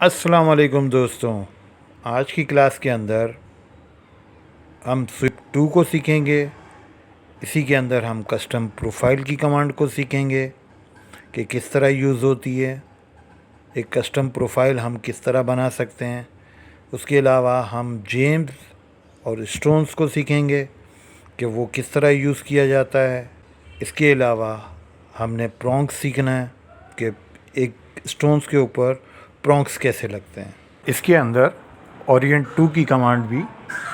अस्सलाम वालेकुम दोस्तों। आज की क्लास के अंदर हम स्विफ्ट 2 को सीखेंगे। इसी के अंदर हम कस्टम प्रोफाइल की कमांड को सीखेंगे कि किस तरह यूज़ होती है। एक कस्टम प्रोफाइल हम किस तरह बना सकते हैं। उसके अलावा हम जेम्स और स्टोन्स को सीखेंगे कि वो किस तरह यूज़ किया जाता है। इसके अलावा हमने प्रॉन्क्स सीखना है कि एक स्टोन्स के ऊपर प्रॉन्क्स कैसे लगते हैं। इसके अंदर ओरिएंट 2 की कमांड भी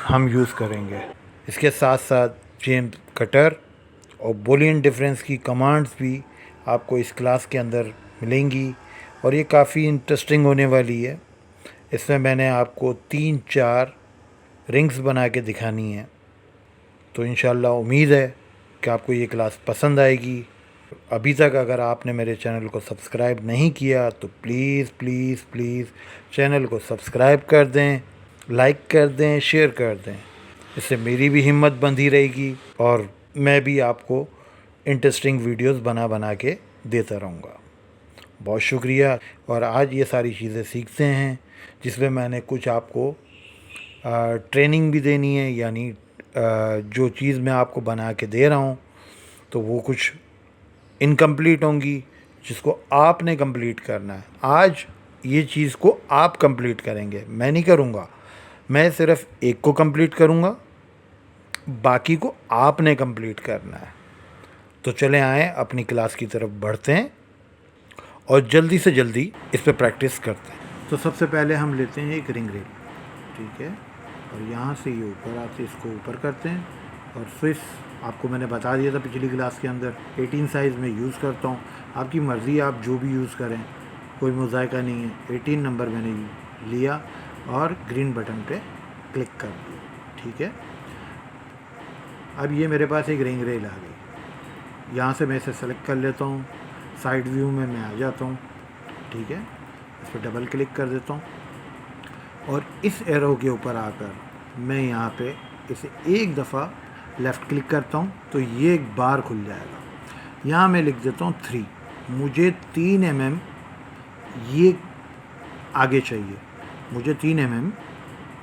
हम यूज़ करेंगे। इसके साथ साथ जेम्स कटर और बूलियन डिफरेंस की कमांड्स भी आपको इस क्लास के अंदर मिलेंगी और ये काफ़ी इंटरेस्टिंग होने वाली है। इसमें मैंने आपको 3-4 रिंग्स बना के दिखानी है। तो इंशाल्लाह उम्मीद है कि आपको ये क्लास पसंद आएगी। अभी तक अगर आपने मेरे चैनल को सब्सक्राइब नहीं किया तो प्लीज़ प्लीज़ प्लीज़ चैनल को सब्सक्राइब कर दें, लाइक कर दें, शेयर कर दें। इससे मेरी भी हिम्मत बंधी रहेगी और मैं भी आपको इंटरेस्टिंग वीडियोस बना बना के देता रहूँगा। बहुत शुक्रिया। और आज ये सारी चीज़ें सीखते हैं जिसमें मैंने कुछ आपको ट्रेनिंग भी देनी है, यानी जो चीज़ मैं आपको बना के दे रहा हूँ तो वो कुछ इनकम्प्लीट होंगी जिसको आपने कंप्लीट करना है। आज ये चीज़ को आप कंप्लीट करेंगे, मैं नहीं करूँगा। मैं सिर्फ एक को कंप्लीट करूँगा, बाकी को आपने कंप्लीट करना है। तो चले आए अपनी क्लास की तरफ बढ़ते हैं और जल्दी से जल्दी इस पर प्रैक्टिस करते हैं। तो सबसे पहले हम लेते हैं एक रिंग रेल, ठीक है, और यहाँ से ये ऊपर आते इसको ऊपर करते हैं। और स्विच आपको मैंने बता दिया था पिछली क्लास के अंदर 18 साइज़ में यूज़ करता हूँ। आपकी मर्ज़ी, आप जो भी यूज़ करें, कोई मुज़ायका नहीं है। 18 नंबर मैंने लिया और ग्रीन बटन पे क्लिक कर दिया, ठीक है। अब ये मेरे पास एक रिंग रेल आ गई। यहाँ से मैं इसे सेलेक्ट कर लेता हूँ, साइड व्यू में मैं आ जाता हूँ, ठीक है। इस पर डबल क्लिक कर देता हूँ और इस एरो के ऊपर आकर मैं यहाँ पे इसे एक दफ़ा लेफ़्ट क्लिक करता हूँ तो ये एक बार खुल जाएगा। यहाँ मैं लिख देता हूँ 3। मुझे 3 mm ये आगे चाहिए, मुझे 3 mm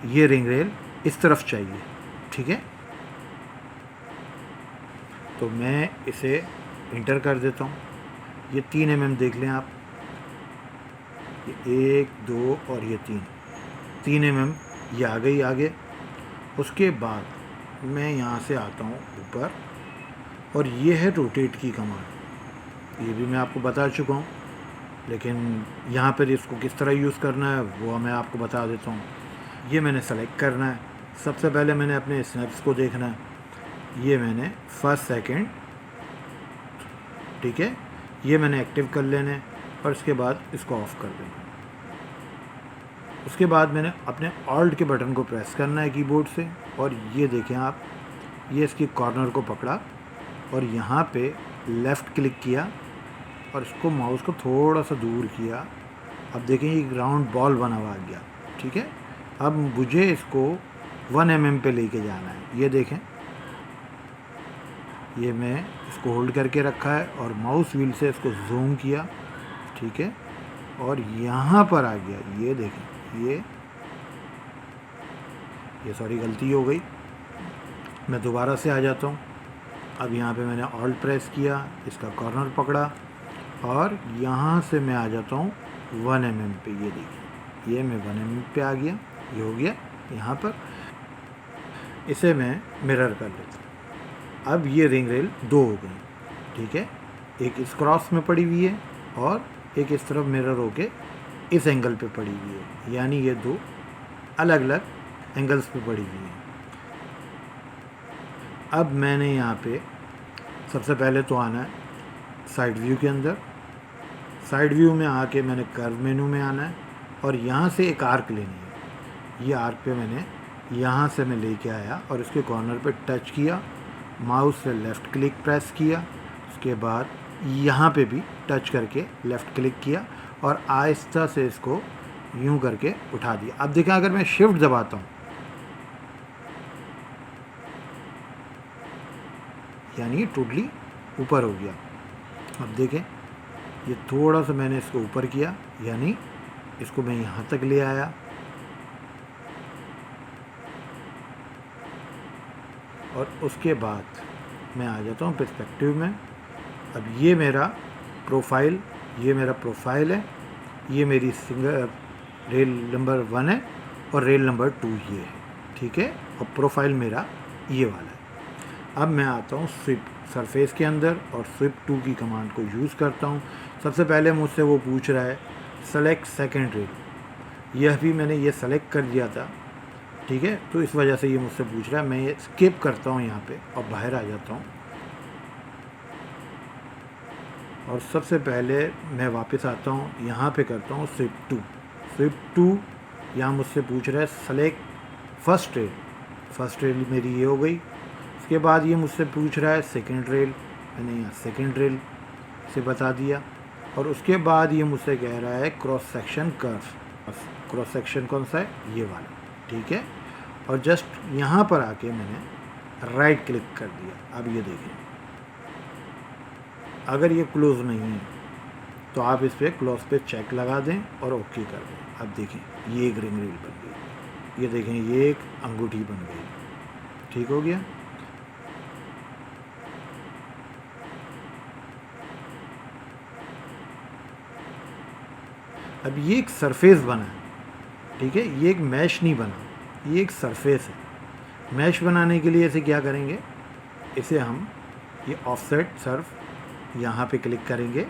ये रिंग रेल इस तरफ चाहिए, ठीक है। तो मैं इसे इंटर कर देता हूँ। ये 3 mm देख लें आप, ये 1, 2 और ये 3 mm ये आ गई आगे। उसके बाद मैं यहाँ से आता हूँ ऊपर और ये है रोटेट की कमांड। ये भी मैं आपको बता चुका हूँ, लेकिन यहाँ पर इसको किस तरह यूज़ करना है वो मैं आपको बता देता हूँ। ये मैंने सेलेक्ट करना है। सबसे पहले मैंने अपने स्नैप्स को देखना है। ये मैंने फर्स्ट सेकंड, ठीक है, ये मैंने एक्टिव कर लेना है और इसके बाद इसको ऑफ़ कर देना। उसके बाद मैंने अपने ऑल्ट के बटन को प्रेस करना है कीबोर्ड से और ये देखें आप, ये इसकी कॉर्नर को पकड़ा और यहाँ पे लेफ़्ट क्लिक किया और इसको माउस को थोड़ा सा दूर किया। अब देखें ये राउंड बॉल बना हुआ आ गया, ठीक है। अब मुझे इसको 1 mm पे लेके जाना है। ये देखें, ये मैं इसको होल्ड करके रखा है और माउस व्हील से इसको जूम किया, ठीक है, और यहाँ पर आ गया। ये देखें, ये सॉरी गलती हो गई, मैं दोबारा से आ जाता हूँ। अब यहाँ पे मैंने ऑल्ट प्रेस किया, इसका कॉर्नर पकड़ा और यहाँ से मैं आ जाता हूँ 1 mm पे। ये देखिए, ये मैं 1 mm पे आ गया। ये हो गया यहाँ पर। इसे मैं मिरर कर लेता हूँ। अब ये रिंग रेल 2 हो गई, ठीक है। एक इस क्रॉस में पड़ी हुई है और एक इस तरफ मिरर होके इस एंगल पे पड़ी हुई है, यानी ये 2 अलग अलग एंगल्स पे पड़ी हुई है। अब मैंने यहाँ पे सबसे पहले तो आना है साइड व्यू के अंदर। साइड व्यू में आके मैंने कर्व मेनू में आना है और यहाँ से एक आर्क लेनी है। ये आर्क पे मैंने यहाँ से मैं लेके आया और इसके कॉर्नर पे टच किया, माउस से लेफ़्ट क्लिक प्रेस किया, उसके बाद यहाँ पे भी टच करके लेफ़्ट क्लिक किया और आहिस्ता से इसको यूं करके उठा दिया। अब देखें, अगर मैं शिफ्ट दबाता हूँ यानी टोटली ऊपर हो गया। अब देखें, ये थोड़ा सा मैंने इसको ऊपर किया, यानी इसको मैं यहाँ तक ले आया और उसके बाद मैं आ जाता हूँ पर्सपेक्टिव में। अब ये मेरा प्रोफाइल है, ये मेरी सिंगल रेल नंबर 1 है और रेल नंबर 2 ये है, ठीक है। और प्रोफाइल मेरा ये वाला है। अब मैं आता हूँ स्विप सरफेस के अंदर और स्विप 2 की कमांड को यूज़ करता हूँ। सबसे पहले मुझसे वो पूछ रहा है सेलेक्ट सेकेंड रेल, यह भी मैंने ये सेलेक्ट कर दिया था, ठीक है, तो इस वजह से ये मुझसे पूछ रहा है। मैं ये स्किप करता हूँ यहाँ पे और बाहर आ जाता हूँ और सबसे पहले मैं वापस आता हूँ, यहाँ पे करता हूँ स्विप 2। यहाँ मुझसे पूछ रहा है सेलेक्ट फर्स्ट रेल मेरी ये हो गई। उसके बाद ये मुझसे पूछ रहा है सेकंड रेल, मैंने यहाँ सेकंड रेल से बता दिया। और उसके बाद ये मुझसे कह रहा है cross section curve, cross section कौन सा है, ये वाला, ठीक है। और जस्ट यहाँ पर आके मैंने राइट क्लिक कर दिया। अब ये देखें, अगर ये क्लोज नहीं है तो आप इस पर क्लोज पे चेक लगा दें और ओके कर दें। अब देखें ये एक रिंग रेल बन गई, ये देखें ये एक अंगूठी बन गई, ठीक हो गया। अब ये एक सरफेस बना है, ठीक है, ये एक मैश नहीं बना, ये एक सरफेस है। मैश बनाने के लिए इसे क्या करेंगे, इसे हम ये ऑफसेट सर्फ यहाँ पे क्लिक करेंगे।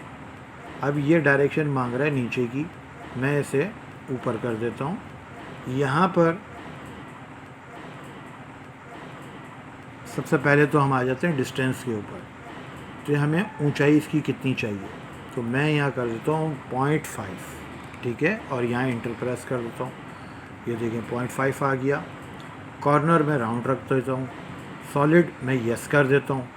अब ये डायरेक्शन मांग रहा है नीचे की, मैं इसे ऊपर कर देता हूँ। यहाँ पर सबसे पहले तो हम आ जाते हैं डिस्टेंस के ऊपर, तो हमें ऊंचाई इसकी कितनी चाहिए, तो मैं यहाँ कर देता हूँ 0.5, ठीक है, और यहाँ इंटर प्रेस कर देता हूँ। ये देखें 0.5 आ गया। कॉर्नर में राउंड रख देता हूँ, सॉलिड मैं यस कर देता हूँ।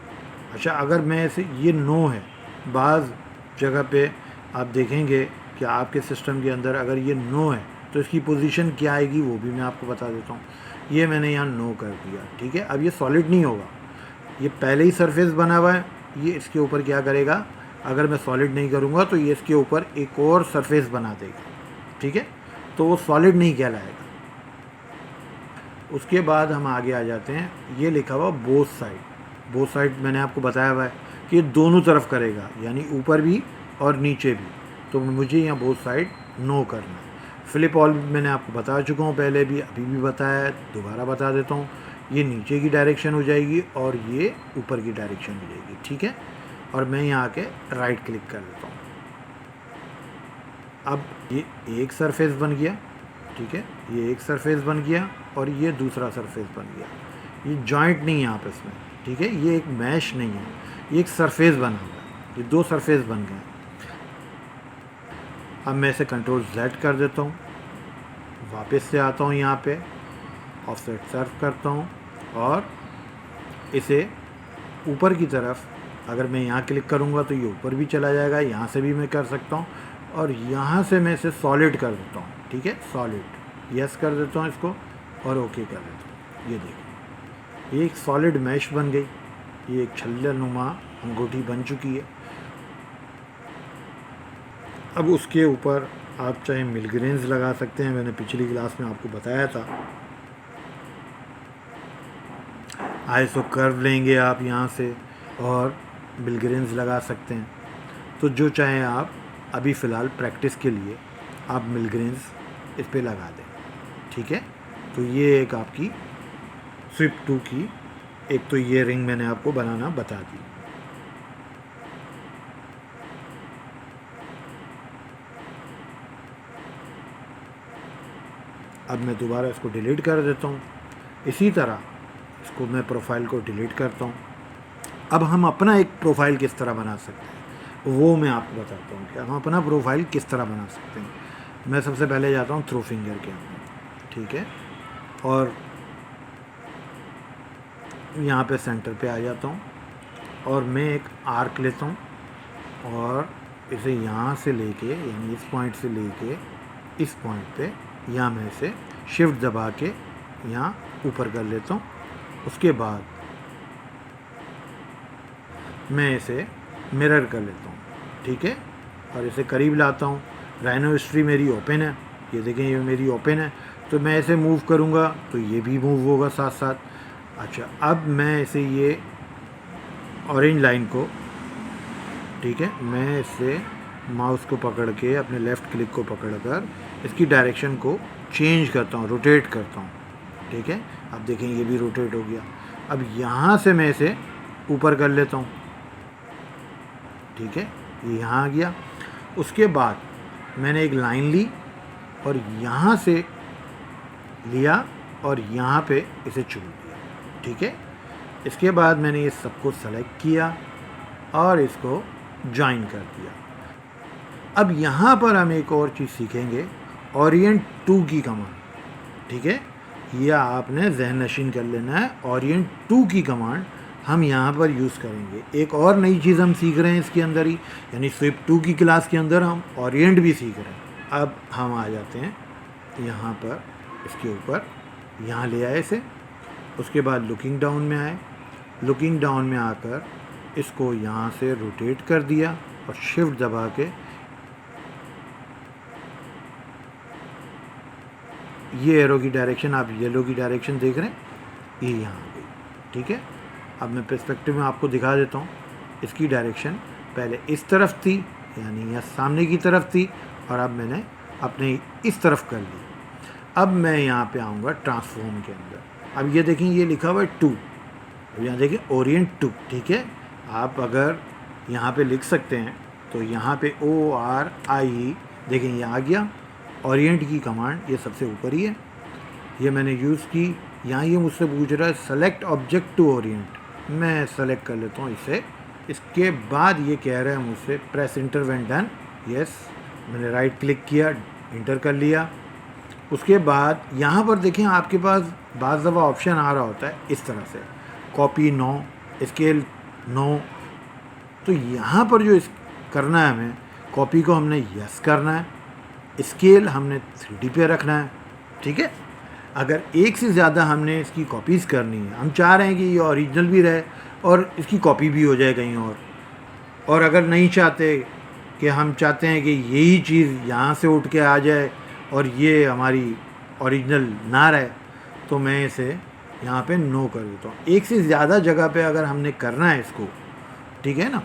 अच्छा, अगर मैं ऐसे ये नो है, बाज़ जगह पे आप देखेंगे कि आपके सिस्टम के अंदर अगर ये नो है तो इसकी पोजीशन क्या आएगी वो भी मैं आपको बता देता हूँ। ये मैंने यहाँ नो कर दिया, ठीक है। अब ये सॉलिड नहीं होगा, ये पहले ही सरफेस बना हुआ है, ये इसके ऊपर क्या करेगा, अगर मैं सॉलिड नहीं करूँगा तो ये इसके ऊपर एक और सरफेस बना देगा, ठीक है, तो वो सॉलिड नहीं कहलाएगा। उसके बाद हम आगे आ जाते हैं, ये लिखा हुआ बोथ साइड मैंने आपको बताया हुआ है कि ये दोनों तरफ करेगा, यानी ऊपर भी और नीचे भी, तो मुझे यहाँ बोथ साइड नो करना है। फ्लिप ऑल मैंने आपको बता चुका हूँ पहले भी, अभी भी बताया है, दोबारा बता देता हूँ। ये नीचे की डायरेक्शन हो जाएगी और ये ऊपर की डायरेक्शन हो जाएगी, ठीक है। और मैं यहाँ आके राइट क्लिक कर देता हूँ। अब ये एक सरफेस बन गया, ठीक है, ये एक सरफेस बन गया और ये दूसरा सरफेस बन गया। ये जॉइंट नहीं है आपस में, ठीक है, ये एक मैश नहीं है, ये एक सरफेस बना हुआ है, ये दो सरफेस बन गए। अब मैं इसे कंट्रोल Z कर देता हूँ, वापस से आता हूँ यहाँ पे, ऑफसेट सर्फ करता हूँ और इसे ऊपर की तरफ, अगर मैं यहाँ क्लिक करूँगा तो ये ऊपर भी चला जाएगा, यहाँ से भी मैं कर सकता हूँ। और यहाँ से मैं इसे सॉलिड कर देता हूँ, ठीक है, सॉलिड यस कर देता हूँ इसको और ओके कर देता हूँ। ये देखिए ये एक सॉलिड मैश बन गई, ये एक छल्लेनुमा अंगूठी बन चुकी है। अब उसके ऊपर आप चाहे मिलग्रेन्स लगा सकते हैं, मैंने पिछली क्लास में आपको बताया था। आइसो कर्व लेंगे आप यहाँ से और मिलग्रेन्स लगा सकते हैं, तो जो चाहे आप, अभी फ़िलहाल प्रैक्टिस के लिए आप मिलग्रेन्स इस पे लगा दें, ठीक है। तो ये एक आपकी स्विप 2 की, एक तो ये रिंग मैंने आपको बनाना बता दी। अब मैं दोबारा इसको डिलीट कर देता हूँ। इसी तरह इसको मैं प्रोफाइल को डिलीट करता हूँ। अब हम अपना एक प्रोफाइल किस तरह बना सकते हैं वो मैं आपको बताता हूँ कि हम अपना प्रोफाइल किस तरह बना सकते हैं। मैं सबसे पहले जाता हूँ थ्रो फिंगर के अंदर, ठीक है, और यहाँ पे सेंटर पे आ जाता हूँ और मैं एक आर्क लेता हूँ और इसे यहाँ से लेके, यानी इस पॉइंट से लेके इस पॉइंट पे, यहाँ मैं इसे शिफ्ट दबा के यहाँ ऊपर कर लेता हूँ। उसके बाद मैं इसे मिरर कर लेता हूँ, ठीक है, और इसे करीब लाता हूँ। राइनो हिस्ट्री मेरी ओपन है, ये देखें ये मेरी ओपन है, तो मैं इसे मूव करूँगा तो ये भी मूव होगा साथ साथ। अच्छा, अब मैं इसे ये ऑरेंज लाइन को, ठीक है, मैं इससे माउस को पकड़ के अपने लेफ़्ट क्लिक को पकड़कर इसकी डायरेक्शन को चेंज करता हूँ, रोटेट करता हूँ, ठीक है। अब देखें ये भी रोटेट हो गया। अब यहाँ से मैं इसे ऊपर कर लेता हूँ, ठीक है, ये यहाँ आ गया। उसके बाद मैंने एक लाइन ली और यहाँ से लिया और यहाँ पे इसे चुन दिया, ठीक है। इसके बाद मैंने ये सबको सेलेक्ट किया और इसको ज्वाइन कर दिया। अब यहाँ पर हम एक और चीज़ सीखेंगे, ओरिएंट टू की कमांड, ठीक है। यह आपने जहन नशीन कर लेना है, ओरिएंट टू की कमांड हम यहाँ पर यूज़ करेंगे। एक और नई चीज़ हम सीख रहे हैं इसके अंदर ही, यानी स्विफ्ट 2 की क्लास के अंदर हम ओरिएंट भी सीख रहे हैं। अब हम आ जाते हैं यहाँ पर, इसके ऊपर यहाँ ले आए इसे। उसके बाद लुकिंग डाउन में आए, लुकिंग डाउन में आकर इसको यहाँ से रोटेट कर दिया और शिफ्ट दबा के ये एरो की डायरेक्शन, आप येलो की डायरेक्शन देख रहे हैं, ये यहाँ आ गई, ठीक है। अब मैं पर्सपेक्टिव में आपको दिखा देता हूँ। इसकी डायरेक्शन पहले इस तरफ थी, यानी यहाँ सामने की तरफ थी, और अब मैंने अपने इस तरफ कर ली। अब मैं यहाँ पे आऊँगा ट्रांसफॉर्म के अंदर। अब ये देखें ये लिखा हुआ है 2, अब यहाँ देखें ओरिएंट 2, ठीक है। आप अगर यहाँ पे लिख सकते हैं तो यहाँ पे ORIE देखें ये आ गया। ओरिएंट की कमांड ये सबसे ऊपर ही है, ये मैंने यूज़ की। यहाँ ये मुझसे पूछ रहा है सेलेक्ट ऑब्जेक्ट टू ओरिएंट, मैं सेलेक्ट कर लेता हूँ इसे। इसके बाद ये कह रहा है मुझसे press inter when done, yes, मैंने राइट क्लिक किया, इंटर कर लिया। उसके बाद यहाँ पर देखें आपके पास बाज़ दफ़ा ऑप्शन आ रहा होता है इस तरह से, कॉपी नो, स्केल नो। तो यहाँ पर जो करना है हमें, कॉपी को हमने यस करना है, स्केल हमने 3D पे रखना है, ठीक है। अगर एक से ज़्यादा हमने इसकी कॉपीज़ करनी है, हम चाह रहे हैं कि ये ओरिजिनल भी रहे और इसकी कॉपी भी हो जाए कहीं और अगर नहीं चाहते कि हम चाहते हैं कि यही चीज़ यहाँ से उठ के आ जाए और ये हमारी ओरिजिनल ना रहे, तो मैं इसे यहाँ पे नो कर देता हूँ। एक से ज़्यादा जगह पे अगर हमने करना है इसको, ठीक है ना,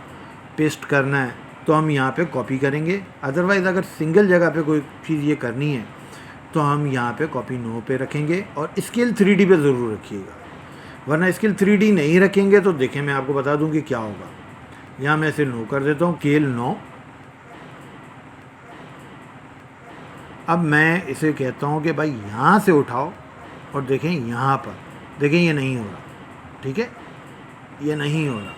पेस्ट करना है, तो हम यहाँ पे कॉपी करेंगे। अदरवाइज़ अगर सिंगल जगह पे कोई चीज़ ये करनी है तो हम यहाँ पे कॉपी नो पे रखेंगे और स्केल 3D पे ज़रूर रखिएगा, वरना स्केल 3D नहीं रखेंगे तो देखें मैं आपको बता दूँ कि क्या होगा। यहाँ मैं इसे नो कर देता हूँ, स्केल नो। अब मैं इसे कहता हूँ कि भाई यहाँ से उठाओ और देखें यहाँ पर, देखें ये नहीं हो रहा, ठीक है, ये नहीं हो रहा।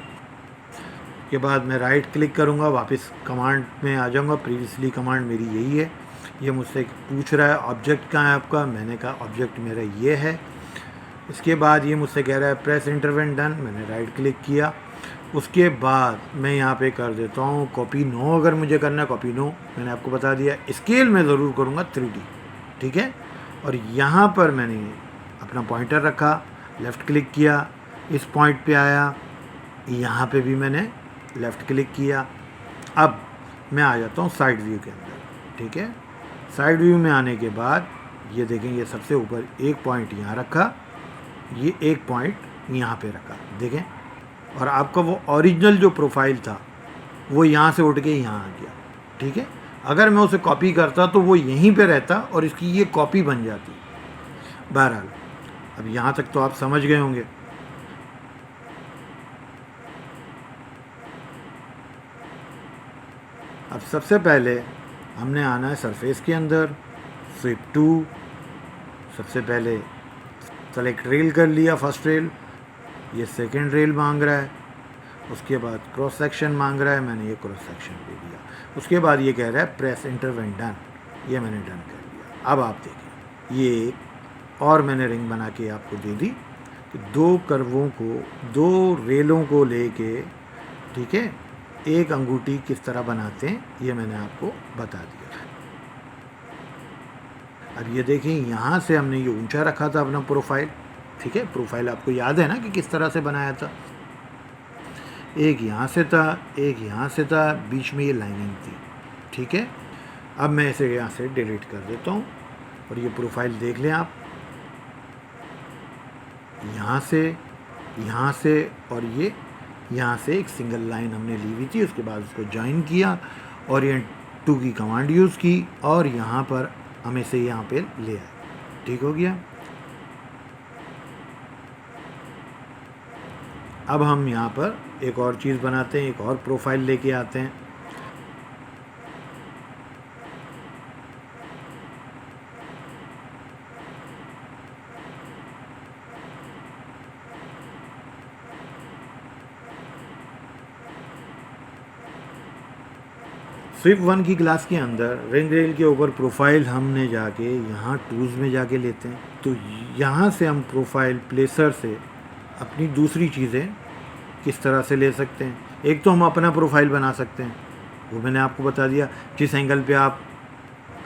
के बाद मैं राइट क्लिक करूँगा, वापस कमांड में आ जाऊँगा। प्रीवियसली कमांड मेरी यही है। ये मुझसे पूछ रहा है ऑब्जेक्ट कहाँ है आपका, मैंने कहा ऑब्जेक्ट मेरा ये है। इसके बाद ये मुझसे कह रहा है प्रेस इंटर व्हेन डन, मैंने राइट क्लिक किया। उसके बाद मैं यहाँ पे कर देता हूँ कॉपी नो, अगर मुझे करना है कॉपी नो, मैंने आपको बता दिया। स्केल में ज़रूर करूँगा 3D, ठीक है। और यहाँ पर मैंने अपना पॉइंटर रखा, लेफ़्ट क्लिक किया, इस पॉइंट पे आया, यहाँ पे भी मैंने लेफ़्ट क्लिक किया। अब मैं आ जाता हूँ साइड व्यू के अंदर, ठीक है। साइड व्यू में आने के बाद ये देखें, ये सबसे ऊपर एक पॉइंट यहाँ रखा, ये एक पॉइंट यहाँ पे रखा, देखें। और आपका वो ओरिजिनल जो प्रोफाइल था वो यहाँ से उठ के यहाँ आ गया, ठीक है। अगर मैं उसे कॉपी करता तो वो यहीं पे रहता और इसकी ये कॉपी बन जाती। बहरहाल अब यहाँ तक तो आप समझ गए होंगे। अब सबसे पहले हमने आना है सरफेस के अंदर, स्विफ्ट 2। सबसे पहले सेलेक्ट रेल कर लिया, फर्स्ट रेल, ये सेकंड रेल मांग रहा है। उसके बाद क्रॉस सेक्शन मांग रहा है, मैंने ये क्रॉस सेक्शन दे दिया। उसके बाद ये कह रहा है प्रेस इंटर व्हेन डन, ये मैंने डन कर दिया। अब आप देखें ये एक और मैंने रिंग बना के आपको दे दी कि 2 कर्वों को, 2 रेलों को लेके, ठीक है, एक अंगूठी किस तरह बनाते हैं ये मैंने आपको बता दिया। अब ये देखें यहाँ से हमने ये ऊंचा रखा था अपना प्रोफाइल, ठीक है। प्रोफाइल आपको याद है ना कि किस तरह से बनाया था, एक यहाँ से था, एक यहाँ से था, बीच में ये लाइनिंग थी, ठीक है। अब मैं इसे यहाँ से डिलीट कर देता हूँ और ये प्रोफाइल देख लें आप, यहाँ से और ये यहाँ से एक सिंगल लाइन हमने ली हुई थी, उसके बाद उसको ज्वाइन किया और ये 2 की कमांड यूज़ की और यहाँ पर हम इसे यहाँ पे ले आए। ठीक हो गया। अब हम यहाँ पर एक और चीज़ बनाते हैं, एक और प्रोफाइल लेके आते हैं। स्विफ्ट 1 की क्लास के अंदर रिंग रेल के ऊपर प्रोफाइल हमने जाके यहाँ टूल्स में जाके लेते हैं, तो यहाँ से हम प्रोफाइल प्लेसर से अपनी दूसरी चीज़ें किस तरह से ले सकते हैं। एक तो हम अपना प्रोफाइल बना सकते हैं, वो मैंने आपको बता दिया, जिस एंगल पे आप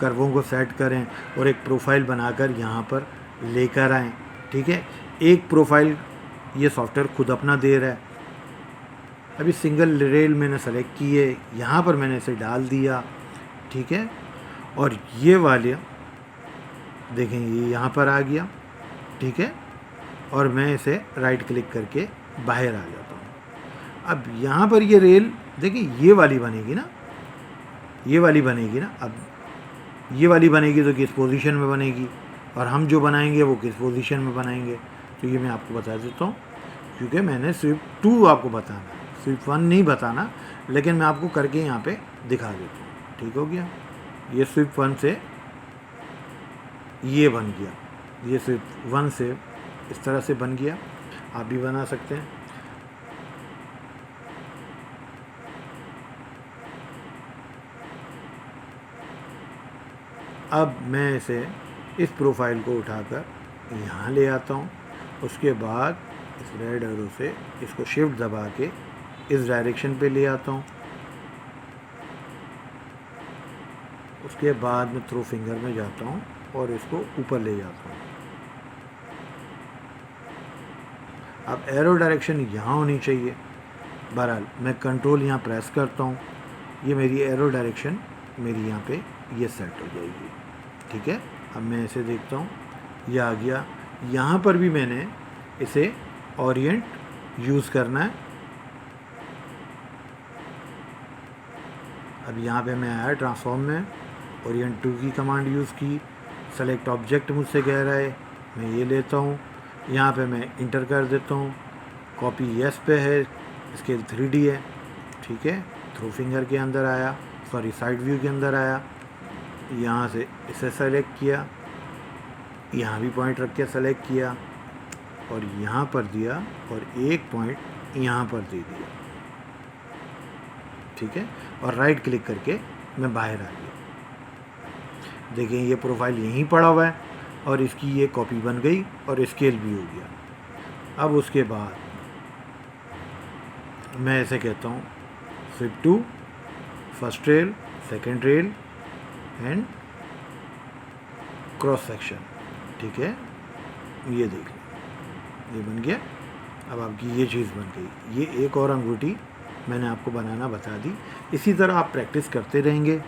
कर्वों को सेट करें और एक प्रोफाइल बनाकर यहाँ पर लेकर आएँ। ठीक है, एक प्रोफाइल ये सॉफ्टवेयर खुद अपना दे रहा है। अभी सिंगल रेल मैंने सेलेक्ट की है, यहाँ पर मैंने इसे डाल दिया। ठीक है, और ये वाले देखें ये यहाँ पर आ गया। ठीक है, और मैं इसे राइट क्लिक करके बाहर आ जाता हूँ। अब यहाँ पर ये रेल देखिए ये वाली बनेगी ना, ये वाली बनेगी ना। अब ये वाली बनेगी तो किस पोजीशन में बनेगी, और हम जो बनाएंगे वो किस पोजीशन में बनाएंगे, तो ये मैं आपको बता देता हूँ, क्योंकि मैंने स्विफ्ट 2 आपको बताना है, स्विफ्ट 1 नहीं बताना, लेकिन मैं आपको करके यहाँ पे दिखा देता हूँ। ठीक हो गया, ये स्विफ्ट 1 से ये बन गया, ये स्विफ्ट 1 से इस तरह से बन गया। आप भी बना सकते हैं। अब मैं इसे इस प्रोफाइल को उठाकर यहाँ ले आता हूँ। उसके बाद इस रेड एरो से इसको शिफ्ट दबा के इस डायरेक्शन पे ले आता हूँ। उसके बाद मैं थ्रो फिंगर में जाता हूँ और इसको ऊपर ले जाता हूँ। अब एरो डायरेक्शन यहाँ होनी चाहिए। बहरहाल मैं कंट्रोल यहाँ प्रेस करता हूँ, ये मेरी एरो डायरेक्शन मेरी यहाँ पे ये सेट हो जाएगी। ठीक है, अब मैं इसे देखता हूँ, ये आ गया। यहाँ पर भी मैंने इसे ओरिएंट यूज़ करना है। अब यहाँ पे मैं आया ट्रांसफॉर्म में, ओरिएंट 2 की कमांड यूज़ की, सेलेक्ट ऑब्जेक्ट मुझसे कह रहा है, मैं ये लेता हूँ, यहाँ पे मैं इंटर कर देता हूँ। कॉपी यस पे है, स्केल 3D है। ठीक है, थ्रो फिंगर के अंदर आया, सॉरी साइड व्यू के अंदर आया, यहाँ से इसे सेलेक्ट किया, यहाँ भी पॉइंट रख के सेलेक्ट किया और यहाँ पर दिया और एक पॉइंट यहाँ पर दे दिया। ठीक है, और राइट क्लिक करके मैं बाहर आ गया। देखें ये प्रोफाइल यहीं पड़ा हुआ है और इसकी ये कॉपी बन गई और स्केल भी हो गया। अब उसके बाद मैं ऐसे कहता हूँ Swift 2 first rail, second rail and cross section. ठीक है, ये देख लें, ये बन गया। अब आपकी ये चीज़ बन गई। ये एक और अंगूठी मैंने आपको बनाना बता दी। इसी तरह आप प्रैक्टिस करते रहेंगे।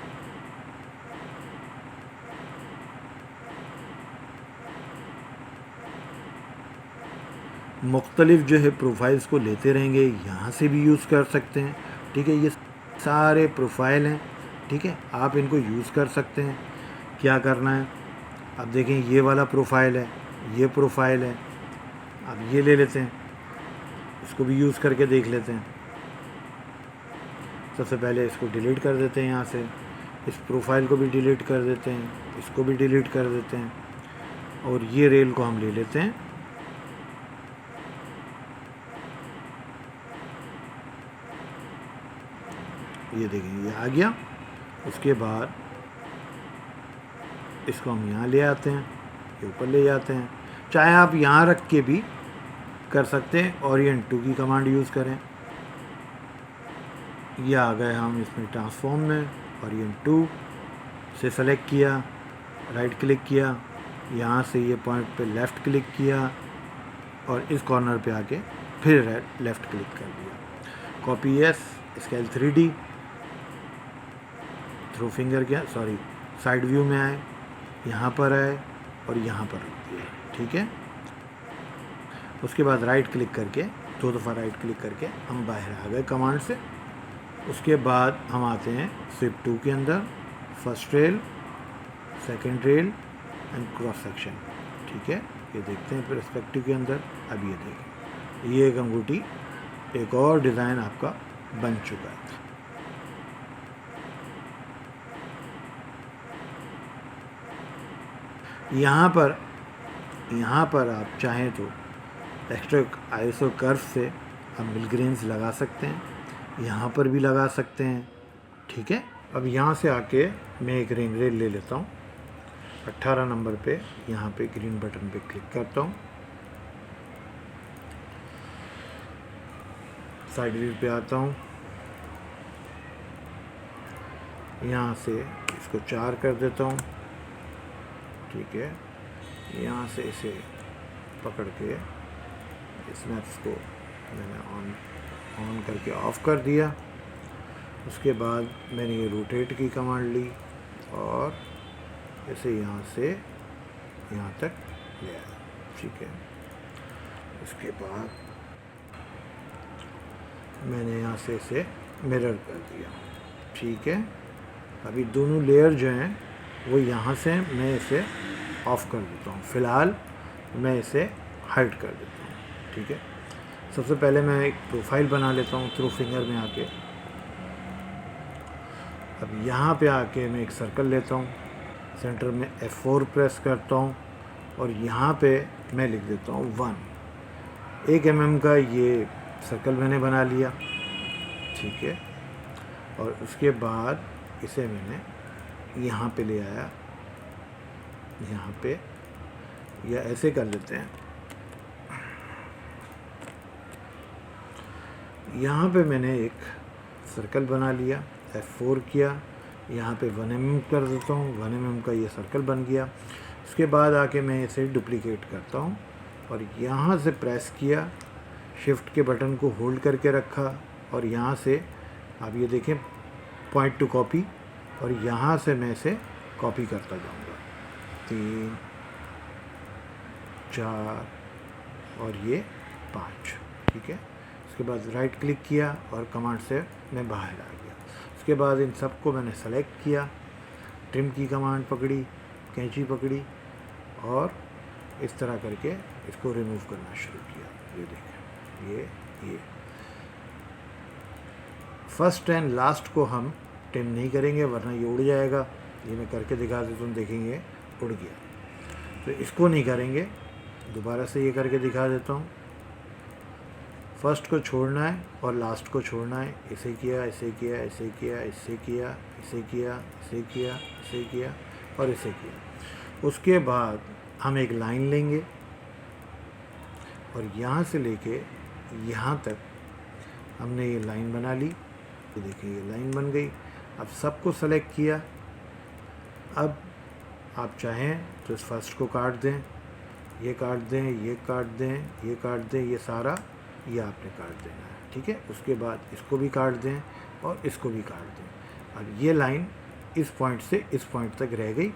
मुख्तलिफ जो है प्रोफाइल्स को लेते रहेंगे, यहाँ से भी यूज़ कर सकते हैं। ठीक है, ये सारे प्रोफाइल हैं। ठीक है, आप इनको यूज़ कर सकते हैं। क्या करना है, अब देखें ये वाला प्रोफाइल है, ये प्रोफाइल है। अब ये ले लेते हैं, इसको भी यूज़ करके देख लेते हैं। सबसे पहले इसको डिलीट कर देते हैं, यहाँ से इस प्रोफाइल को भी डिलीट कर देते हैं, इसको भी डिलीट कर देते हैं और ये रेल को हम ले लेते हैं। ये देखें ये आ गया। उसके बाद इसको हम यहाँ ले आते हैं, ये ऊपर ले जाते हैं। चाहे आप यहाँ रख के भी कर सकते हैं, ओरिएंट 2 की कमांड यूज़ करें। ये आ गए हम इसमें ट्रांसफॉर्म में, ओरिएंट 2 से सेलेक्ट किया, राइट क्लिक किया, यहाँ से ये पॉइंट पे लेफ़्ट क्लिक किया और इस कॉर्नर पे आके फिर लेफ़्ट क्लिक कर दिया। Copy yes, scale 3D, through finger के साइड व्यू में आए, यहाँ पर आए और यहाँ पर रख दिया, ठीक है। उसके बाद राइट क्लिक करके 2 दफ़ा राइट क्लिक करके हम बाहर आ गए कमांड से। उसके बाद हम आते हैं स्विप 2 के अंदर, first rail, second rail and cross section, ठीक है। ये देखते हैं पर्सपेक्टिव के अंदर। अब ये देखें, ये एक अंगूठी, एक और डिज़ाइन आपका बन चुका है। यहाँ पर आप चाहें तो एक्स्ट्रा आईएसओ कर्व से हम मिलग्रेन्स लगा सकते हैं, यहाँ पर भी लगा सकते हैं, ठीक है। अब यहाँ से आके मैं एक रिंग रेल ले लेता हूँ, 18 नंबर पे यहाँ पे ग्रीन बटन पे क्लिक करता हूँ, साइड व्यू पे आता हूँ, यहाँ से इसको 4 कर देता हूँ, ठीक है। यहाँ से इसे पकड़ के स्नैप्स को मैंने ऑन करके ऑफ कर दिया। उसके बाद मैंने ये रोटेट की कमांड ली और इसे यहाँ से यहाँ तक ले आया, ठीक है। उसके बाद मैंने यहाँ से इसे मिरर कर दिया, ठीक है। अभी दोनों लेयर जो हैं वो यहाँ से मैं इसे ऑफ़ कर देता हूँ, फ़िलहाल मैं इसे हाइड कर देता हूँ, ठीक है। सबसे पहले मैं एक प्रोफाइल बना लेता हूँ थ्रू फिंगर में आके। अब यहाँ पे आके मैं एक सर्कल लेता हूँ, सेंटर में F4 प्रेस करता हूँ और यहाँ पे मैं लिख देता हूँ 1 mm का ये सर्कल मैंने बना लिया, ठीक है। और उसके बाद इसे मैंने यहाँ पे ले आया, यहाँ पे, या ऐसे कर लेते हैं, यहाँ पे मैंने एक सर्कल बना लिया, F4 किया, यहाँ पे 1 mm कर देता हूँ, 1 mm का ये सर्कल बन गया। उसके बाद आके मैं इसे डुप्लीकेट करता हूँ और यहाँ से प्रेस किया, शिफ्ट के बटन को होल्ड करके रखा और यहाँ से आप ये देखें पॉइंट टू कॉपी, और यहाँ से मैं इसे कॉपी करता जाऊँगा, 3 4 और ये 5, ठीक है। उसके बाद राइट क्लिक किया और कमांड से मैं बाहर आ गया। उसके बाद इन सबको मैंने सेलेक्ट किया, ट्रिम की कमांड पकड़ी, कैंची पकड़ी और इस तरह करके इसको रिमूव करना शुरू किया। ये देखें, ये फर्स्ट एंड लास्ट को हम ट्रिम नहीं करेंगे वरना ये उड़ जाएगा। ये मैं करके दिखा देता हूँ, देखेंगे उड़ गया। तो इसको नहीं करेंगे, दोबारा से ये करके दिखा देता हूँ। फर्स्ट को छोड़ना है और लास्ट को छोड़ना है। इसे किया, इसे किया, इसे किया, इसे किया, इसे किया, इसे किया, इसे किया और इसे किया। उसके बाद हम एक लाइन लेंगे और यहाँ से लेके यहाँ तक हमने ये लाइन बना ली। ये देखिए ये लाइन बन गई। अब सबको सेलेक्ट किया। अब आप चाहें तो इस फर्स्ट को काट दें, ये काट दें, ये काट दें, ये काट दें, ये सारा ये आपने काट देना है, ठीक है। उसके बाद इसको भी काट दें और इसको भी काट दें। अब ये लाइन इस पॉइंट से इस पॉइंट तक रह गई।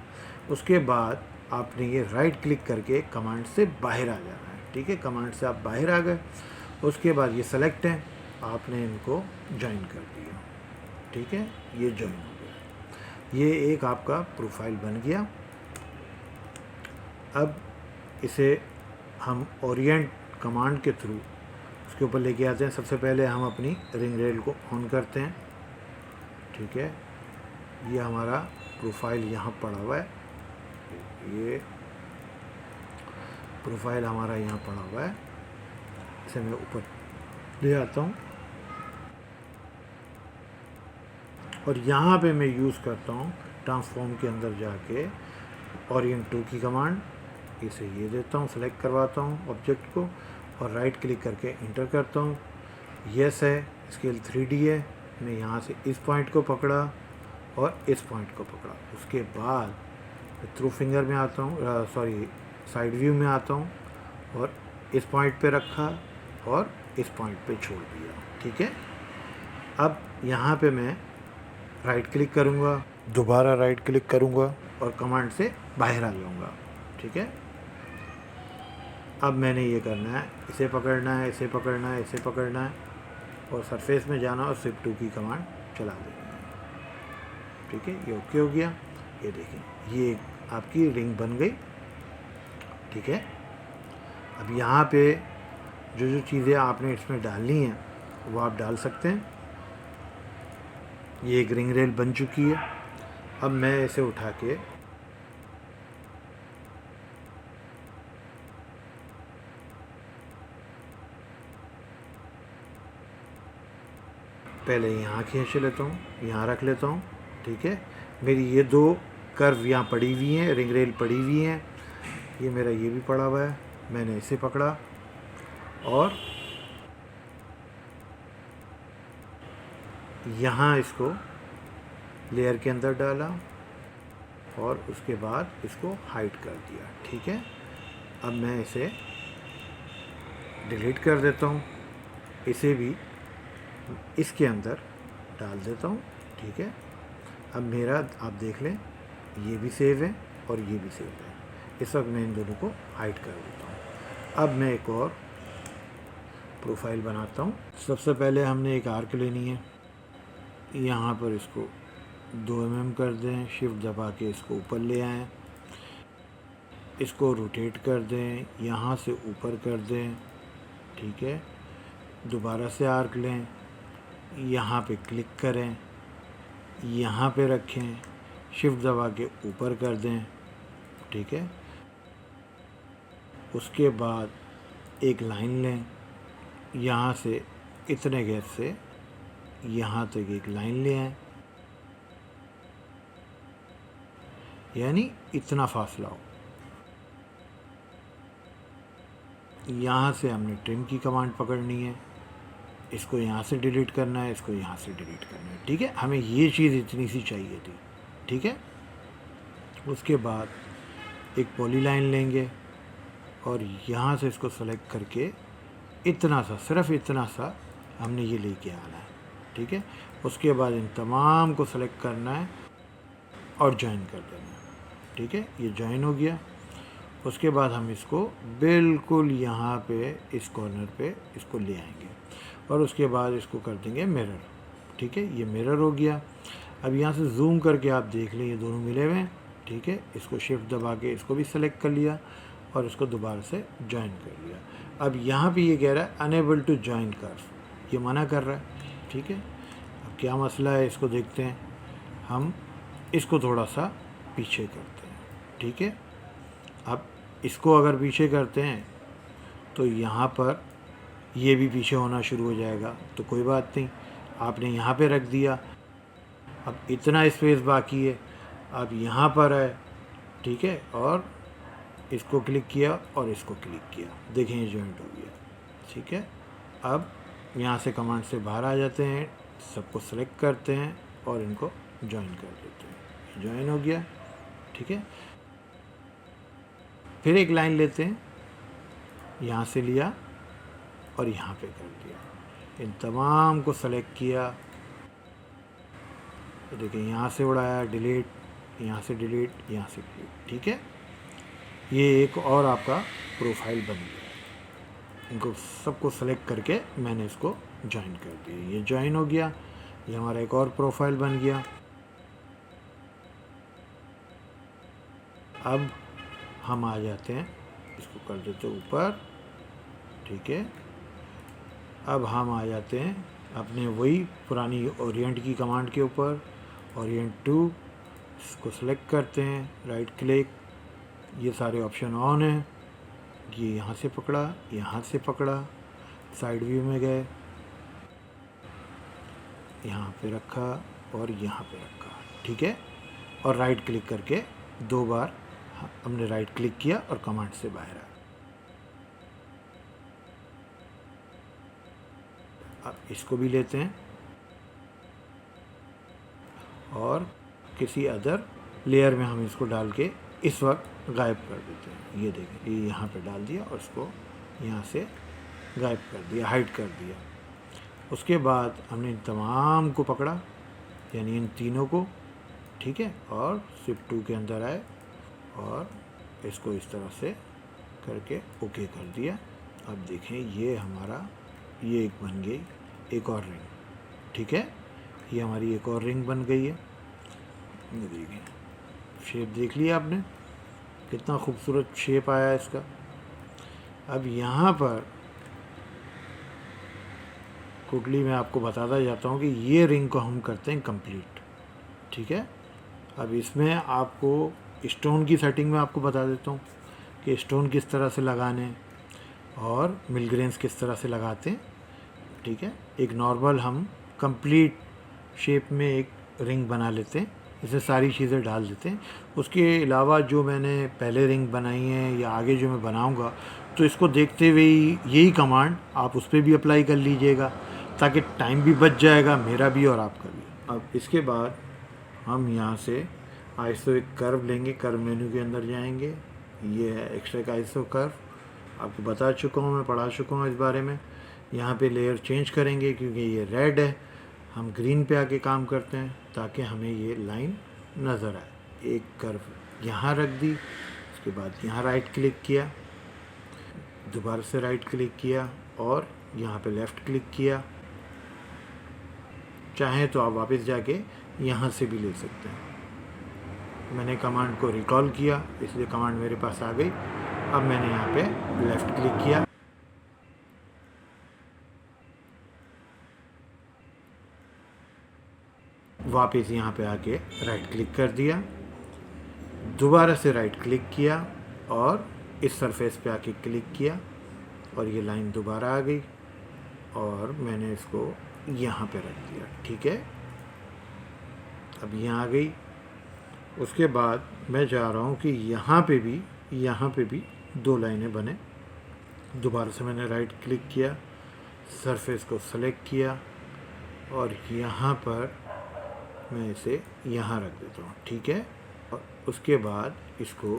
उसके बाद आपने ये राइट क्लिक करके कमांड से बाहर आ जाना है, ठीक है। कमांड से आप बाहर आ गए। उसके बाद ये सेलेक्ट है, आपने इनको ज्वाइन कर दिया, ठीक है। ये ज्वाइन हो गया। ये एक आपका प्रोफाइल बन गया। अब इसे हम ओरिएंट कमांड के थ्रू उसके ऊपर लेके आते हैं। सबसे पहले हम अपनी रिंग रेल को ऑन करते हैं, ठीक है। ये हमारा प्रोफाइल यहाँ पड़ा हुआ है, ये प्रोफाइल हमारा यहाँ पड़ा हुआ है। इसे मैं ऊपर ले आता हूँ और यहाँ पे मैं यूज़ करता हूँ ट्रांसफॉर्म के अंदर जाके ओरिएंट 2 की कमांड। इसे ये देता हूँ, सेलेक्ट करवाता हूँ ऑब्जेक्ट को और राइट क्लिक करके इंटर करता हूँ। यस है, स्केल 3D है। मैं यहाँ से इस पॉइंट को पकड़ा और इस पॉइंट को पकड़ा। उसके बाद थ्रू फिंगर में आता हूँ, साइड व्यू में आता हूँ और इस पॉइंट पे रखा और इस पॉइंट पे छोड़ दिया, ठीक है। अब यहाँ पे मैं राइट क्लिक करूँगा, दोबारा राइट क्लिक करूँगा और कमांड से बाहर आ जाऊँगा। ठीक है, अब मैंने ये करना है, इसे पकड़ना है, इसे पकड़ना है, इसे पकड़ना है और सरफेस में जाना और Shift 2 की कमांड चला देनी है। ठीक है, ये ओके हो गया। ये देखें, ये आपकी रिंग बन गई। ठीक है, अब यहाँ पे जो जो चीज़ें आपने इसमें डालनी हैं वो आप डाल सकते हैं। ये एक रिंग रेल बन चुकी है। अब मैं इसे उठा के पहले यहाँ खींच लेता हूँ, यहाँ रख लेता हूँ। ठीक है, मेरी ये दो कर्व यहाँ पड़ी हुई हैं, रिंग रेल पड़ी हुई हैं। ये मेरा ये भी पड़ा हुआ है, मैंने इसे पकड़ा और यहाँ इसको लेयर के अंदर डाला और उसके बाद इसको हाइड कर दिया। ठीक है, अब मैं इसे डिलीट कर देता हूँ, इसे भी इसके अंदर डाल देता हूँ। ठीक है, अब मेरा आप देख लें, ये भी सेव है और ये भी सेव है। इस वक्त मैं इन दोनों को हाइड कर देता हूँ। अब मैं एक और प्रोफाइल बनाता हूँ। सबसे पहले हमने एक आर्क लेनी है, यहाँ पर इसको 2 mm कर दें, शिफ्ट दबा के इसको ऊपर ले आएँ, इसको रोटेट कर दें, यहाँ से ऊपर कर दें। ठीक है, दोबारा से आर्क लें, यहाँ पे क्लिक करें, यहाँ पे रखें, शिफ्ट दबा के ऊपर कर दें। ठीक है, उसके बाद एक लाइन लें, यहाँ से इतने गैप से यहाँ तक एक लाइन ले आएं, यानी इतना फासला हो। यहाँ से हमने ट्रिम की कमांड पकड़नी है, इसको यहाँ से डिलीट करना है, इसको यहाँ से डिलीट करना है। ठीक है, हमें ये चीज़ इतनी सी चाहिए थी। ठीक है, उसके बाद एक पॉलीलाइन लेंगे और यहाँ से इसको सेलेक्ट करके इतना सा, सिर्फ इतना सा हमने ये लेके आना है। ठीक है, उसके बाद इन तमाम को सेलेक्ट करना है और ज्वाइन कर देना है। ठीक है, ये ज्वाइन हो गया। उसके बाद हम इसको बिल्कुल यहाँ पे इस कॉर्नर पे इसको ले आएंगे और उसके बाद इसको कर देंगे मिरर। ठीक है, ये मिरर हो गया। अब यहाँ से जूम करके आप देख लें, ये दोनों मिले हुए हैं। ठीक है, इसको शिफ्ट दबा के इसको भी सेलेक्ट कर लिया और इसको दोबारा से ज्वाइन कर लिया। अब यहाँ पे ये कह रहा है अनेबल टू ज्वाइन कर्व, ये मना कर रहा है। ठीक है, अब क्या मसला है इसको देखते हैं। हम इसको थोड़ा सा पीछे करते हैं। ठीक है, अब इसको अगर पीछे करते हैं तो यहाँ पर ये भी पीछे होना शुरू हो जाएगा, तो कोई बात नहीं, आपने यहाँ पे रख दिया। अब इतना स्पेस बाकी है, अब यहाँ पर है। ठीक है, और इसको क्लिक किया और इसको क्लिक किया, देखें ये जॉइंट हो गया। ठीक है, अब यहाँ से कमांड से बाहर आ जाते हैं, सबको सेलेक्ट करते हैं और इनको ज्वाइन कर देते हैं, ज्वाइन हो गया। ठीक है, फिर एक लाइन लेते हैं, यहाँ से लिया और यहाँ पे कर दिया, इन तमाम को सेलेक्ट किया, तो देखिए यहाँ से उड़ाया, डिलीट, यहाँ से डिलीट, यहाँ से डिलीट। ठीक है, ये एक और आपका प्रोफाइल बन गया। इनको सबको सेलेक्ट करके मैंने इसको ज्वाइन कर दिया, ये ज्वाइन हो गया। ये हमारा एक और प्रोफाइल बन गया। अब हम आ जाते हैं, इसको कर देते ऊपर। ठीक है, अब हम आ जाते हैं अपने वही पुरानी ओरिएंट की कमांड के ऊपर, ओरिएंट टू, इसको सेलेक्ट करते हैं, राइट क्लिक, ये सारे ऑप्शन ऑन हैं। ये यहाँ से पकड़ा, यहाँ से पकड़ा, साइड व्यू में गए, यहाँ पे रखा और यहाँ पे रखा। ठीक है, और राइट क्लिक करके 2 बार हमने राइट क्लिक किया और कमांड से बाहर आया। अब इसको भी लेते हैं और किसी अदर लेयर में हम इसको डाल के इस वक्त गायब कर देते हैं। ये देखें, ये यहाँ पे डाल दिया और इसको यहाँ से गायब कर दिया, हाइड कर दिया। उसके बाद हमने इन तमाम को पकड़ा, यानी इन तीनों को, ठीक है, और शिफ्ट 2 के अंदर आए और इसको इस तरह से करके ओके कर दिया। अब देखें ये हमारा ये एक बन गई एक और रिंग, ठीक है, ये हमारी एक और रिंग बन गई है। ये देखिए शेप देख लिया आपने, कितना खूबसूरत शेप आया इसका। अब यहाँ पर कुटली में आपको बताता जाता हूँ कि ये रिंग को हम करते हैं कंप्लीट, ठीक है। अब इसमें आपको स्टोन की सेटिंग में आपको बता देता हूँ कि स्टोन किस तरह से लगाने और मिलग्रेन्स किस तरह से लगाते हैं, ठीक है। एक नॉर्मल हम कंप्लीट शेप में एक रिंग बना लेते हैं, इसमें सारी चीज़ें डाल देते हैं। उसके अलावा जो मैंने पहले रिंग बनाई है या आगे जो मैं बनाऊंगा, तो इसको देखते हुए यही कमांड आप उस पर भी अप्लाई कर लीजिएगा, ताकि टाइम भी बच जाएगा मेरा भी और आपका भी। अब इसके बाद हम यहाँ से आइसो एक कर्व लेंगे, कर्व मेन्यू के अंदर जाएंगे, ये है एक्स्ट्रा का आइसो कर्व, आपको बता चुका हूँ, मैं पढ़ा चुका हूँ इस बारे में। यहाँ पे लेयर चेंज करेंगे क्योंकि ये रेड है, हम ग्रीन पे आके काम करते हैं ताकि हमें ये लाइन नज़र आए। एक कर्व यहाँ रख दी, उसके बाद यहाँ राइट क्लिक किया, दोबारा से राइट क्लिक किया और यहाँ पे लेफ़्ट क्लिक किया। चाहें तो आप वापस जाके यहाँ से भी ले सकते हैं। मैंने कमांड को रिकॉल किया इसलिए कमांड मेरे पास आ गई। अब मैंने यहाँ पे लेफ़्ट क्लिक किया, वापस यहाँ पे आके राइट क्लिक कर दिया, दोबारा से राइट क्लिक किया और इस सरफेस पे आके क्लिक किया और ये लाइन दोबारा आ गई और मैंने इसको यहाँ पे रख दिया, ठीक है। अब यहाँ आ गई। उसके बाद मैं चाह रहा हूँ कि यहाँ पे भी दो लाइनें बने। दोबारा से मैंने राइट क्लिक किया, सरफेस को सेलेक्ट किया और यहाँ पर मैं इसे यहाँ रख देता हूँ, ठीक है। और उसके बाद इसको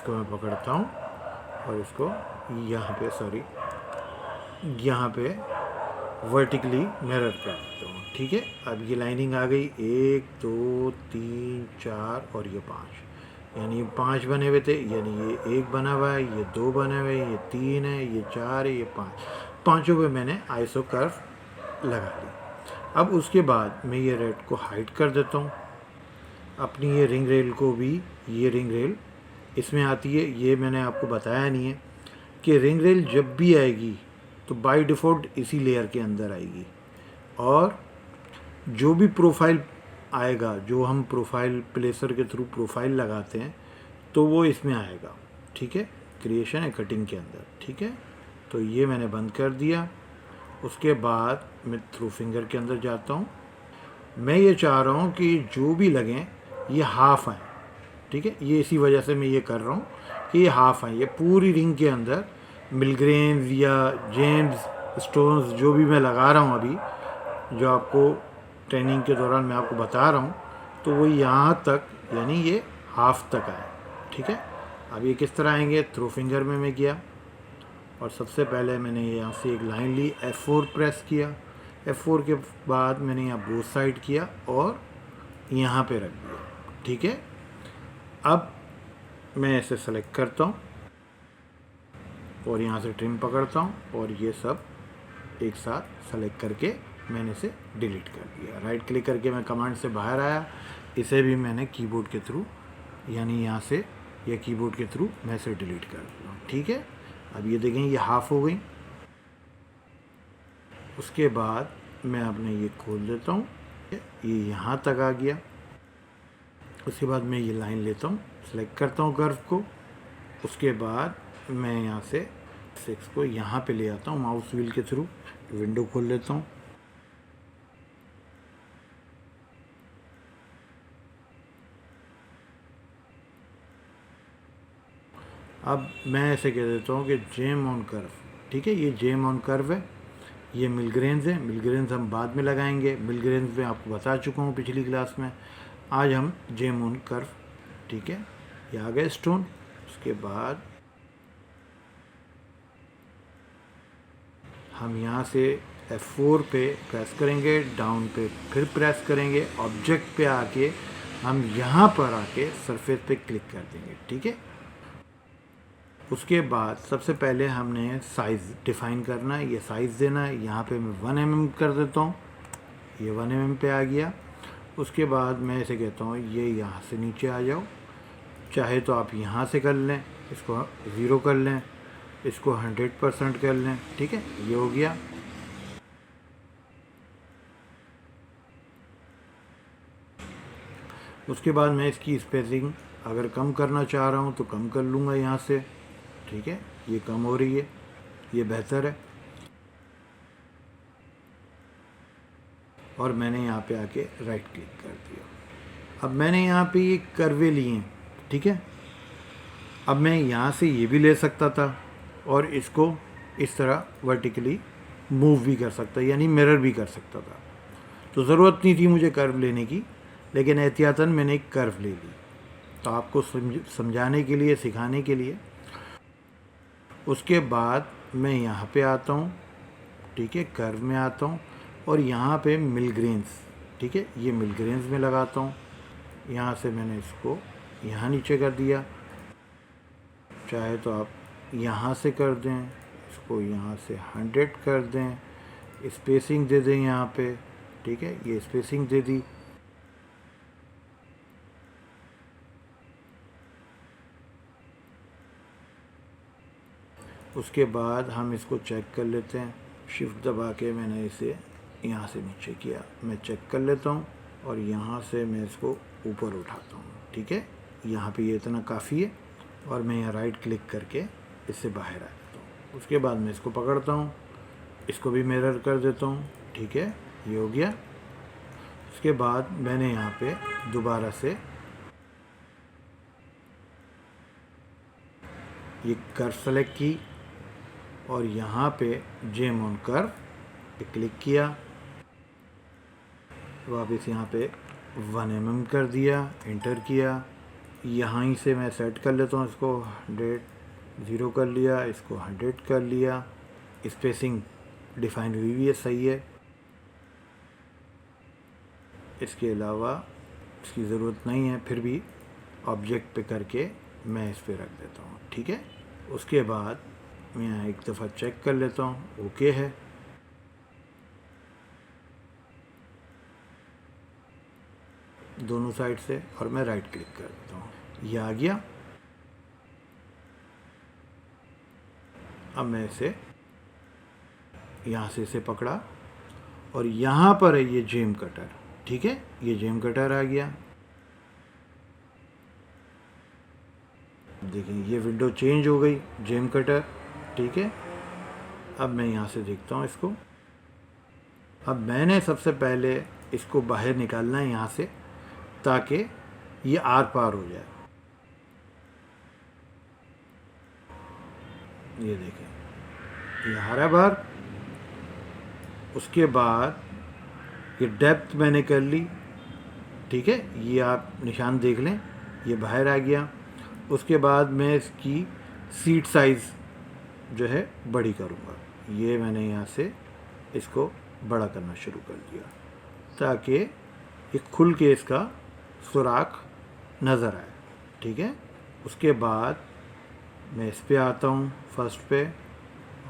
मैं पकड़ता हूँ और इसको यहाँ पे वर्टिकली मिरर कर देता हूँ, ठीक है। अब ये लाइनिंग आ गई, 1 2 3 4 और ये 5, यानी ये 5 बने हुए थे, यानी ये 1 बना हुआ है, ये 2 बने हुए हैं, ये 3 है, ये 4 है, ये 5, पाँचों पे मैंने आइसो कर्व लगा दी। अब उसके बाद मैं ये रेड को हाइड कर देता हूँ। अपनी ये रिंग रेल को भी, ये रिंग रेल इसमें आती है, ये मैंने आपको बताया नहीं है कि रिंग रेल जब भी आएगी तो बाय डिफ़ॉल्ट इसी लेयर के अंदर आएगी और जो भी प्रोफाइल आएगा, जो हम प्रोफाइल प्लेसर के थ्रू प्रोफाइल लगाते हैं तो वो इसमें आएगा, ठीक है, क्रिएशन या कटिंग के अंदर, ठीक है। तो ये मैंने बंद कर दिया। उसके बाद मैं थ्रू फिंगर के अंदर जाता हूँ। मैं ये चाह रहा हूँ कि जो भी लगें ये हाफ आए, ठीक है। ये इसी वजह से मैं ये कर रहा हूँ कि ये हाफ आए, ये पूरी रिंग के अंदर मिलग्रेन्स या जेम्स स्टोन्स जो भी मैं लगा रहा हूँ अभी, जो आपको ट्रेनिंग के दौरान मैं आपको बता रहा हूँ, तो वो यहाँ तक यानी ये हाफ तक आए, ठीक है। अब ये किस तरह आएंगे, थ्रू फिंगर में मैं गया और सबसे पहले मैंने यहाँ से एक लाइन ली, F4 प्रेस किया, F4 के बाद मैंने यहाँ बोथ साइड किया और यहाँ पे रख दिया, ठीक है। अब मैं इसे सेलेक्ट करता हूँ और यहाँ से ट्रिम पकड़ता हूँ और ये सब एक साथ सेलेक्ट करके मैंने इसे डिलीट कर दिया। राइट क्लिक करके मैं कमांड से बाहर आया, इसे भी मैंने कीबोर्ड के थ्रू यानी यहाँ से या कीबोर्ड के थ्रू मैं इसे डिलीट कर दिया, ठीक है। अब ये देखें ये हाफ हो गई। उसके बाद मैं अपने ये खोल देता हूँ, ये यहाँ तक आ गया। उसके बाद मैं ये लाइन लेता हूँ, सेलेक्ट करता हूँ कर्व को। उसके बाद मैं यहाँ से 6 को यहाँ पे ले आता हूँ माउस व्हील के थ्रू, विंडो खोल लेता हूँ। अब मैं ऐसे कह देता हूँ कि जेम ऑन कर्व, ठीक है। ये जेम ऑन कर्व है, ये मिलग्रेन्स है, मिलग्रेन्स हम बाद में लगाएंगे, मिलग्रेन्स में आपको बता चुका हूँ पिछली क्लास में। आज हम जेम ऑन कर्व, ठीक है। ये आ गए स्टोन। उसके बाद हम यहाँ से F4 पे प्रेस करेंगे, डाउन पे फिर प्रेस करेंगे, ऑब्जेक्ट पे आके हम यहाँ पर आके सरफेस पे क्लिक कर देंगे। ठीक है, उसके बाद सबसे पहले हमने साइज़ डिफ़ाइन करना है, ये साइज़ देना है। यहाँ पे मैं 1 mm कर देता हूँ, ये 1 mm पे आ गया। उसके बाद मैं इसे कहता हूँ ये यहाँ से नीचे आ जाओ, चाहे तो आप यहाँ से कर लें, इसको 0 कर लें, इसको 100% कर लें। ठीक है, ये हो गया। उसके बाद मैं इसकी स्पेसिंग अगर कम करना चाह रहा हूँ तो कम कर लूँगा यहाँ से। ठीक है, ये कम हो रही है, ये बेहतर है। और मैंने यहाँ पे आके राइट क्लिक कर दिया। अब मैंने यहाँ पे ये कर्वे लिए हैं। ठीक है, अब मैं यहाँ से ये भी ले सकता था और इसको इस तरह वर्टिकली मूव भी कर सकता, यानी मिरर भी कर सकता था। तो ज़रूरत नहीं थी मुझे कर्व लेने की, लेकिन एहतियातन मैंने एक कर्व ले ली, तो आपको समझाने के लिए, सिखाने के लिए। उसके बाद मैं यहाँ पे आता हूँ। ठीक है, कर्व में आता हूँ और यहाँ पे मिलग्रेन्स, ठीक है, ये मिलग्रेन्स में लगाता हूँ। यहाँ से मैंने इसको यहाँ नीचे कर दिया, चाहे तो आप यहाँ से कर दें, इसको यहाँ से 100 कर दें, स्पेसिंग दे दें यहाँ पे। ठीक है, ये स्पेसिंग दे दी। उसके बाद हम इसको चेक कर लेते हैं। शिफ्ट दबा के मैंने इसे यहाँ से नीचे किया, मैं चेक कर लेता हूँ और यहाँ से मैं इसको ऊपर उठाता हूँ। ठीक है, यहाँ पे ये इतना काफ़ी है और मैं यहाँ राइट क्लिक करके इससे बाहर आ जाता हूँ। उसके बाद मैं इसको पकड़ता हूँ, इसको भी मिरर कर देता हूँ। ठीक है, ये हो गया। उसके बाद मैंने यहाँ पे दोबारा से ये कर्व सेलेक्ट की और यहाँ पे जेम ऑन कर्व पे क्लिक किया, वापस यहाँ पे 1 mm कर दिया, एंटर किया। यहाँ ही से मैं सेट कर लेता हूँ, इसको 100 कर लिया, इसको 100 कर लिया। स्पेसिंग डिफाइन हुई है, सही है। इसके अलावा इसकी ज़रूरत नहीं है, फिर भी ऑब्जेक्ट पे करके मैं इस पे रख देता हूँ। ठीक है, उसके बाद मैं यहाँ एक दफ़ा चेक कर लेता हूँ, ओके है। दोनों साइड से, और मैं राइट क्लिक कर देता हूँ, ये आ गया। अब मैं इसे यहाँ से इसे पकड़ा और यहाँ पर है ये जेम कटर। ठीक है, ये जेम कटर आ गया। देखिए ये विंडो चेंज हो गई, जेम कटर। ठीक है, अब मैं यहाँ से देखता हूँ इसको। अब मैंने सबसे पहले इसको बाहर निकालना है यहाँ से, ताकि ये आर पार हो जाए। ये देखें, ये आ रहा है बाहर। उसके बाद ये डेप्थ मैंने कर ली। ठीक है, ये आप निशान देख लें, ये बाहर आ गया। उसके बाद मैं इसकी सीट साइज़ जो है बड़ी करूँगा। ये मैंने यहाँ से इसको बड़ा करना शुरू कर दिया, ताकि ये खुल के इसका सुराख नज़र आए। ठीक है, उसके बाद मैं इस पे आता हूँ, फर्स्ट पे,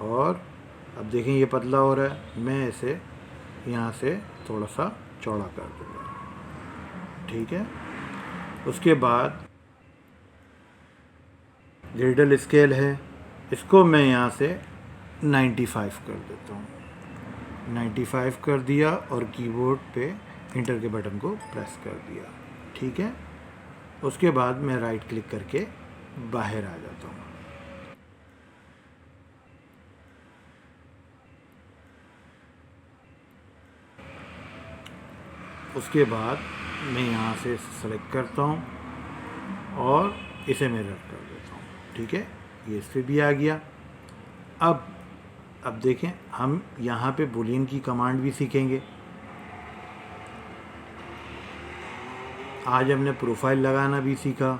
और अब देखें ये पतला हो रहा है, मैं इसे यहाँ से थोड़ा सा चौड़ा कर दूँगा। ठीक है, उसके बाद ग्रिडल स्केल है, इसको मैं यहाँ से 95 कर देता हूँ। 95 कर दिया और कीबोर्ड पे इंटर के बटन को प्रेस कर दिया। ठीक है, उसके बाद मैं राइट क्लिक करके बाहर आ जाता हूँ। उसके बाद मैं यहाँ से सेलेक्ट करता हूँ और इसे मिरर कर देता हूँ। ठीक है, ये इस पर भी आ गया। अब देखें, हम यहाँ पे बूलियन की कमांड भी सीखेंगे। आज हमने प्रोफाइल लगाना भी सीखा,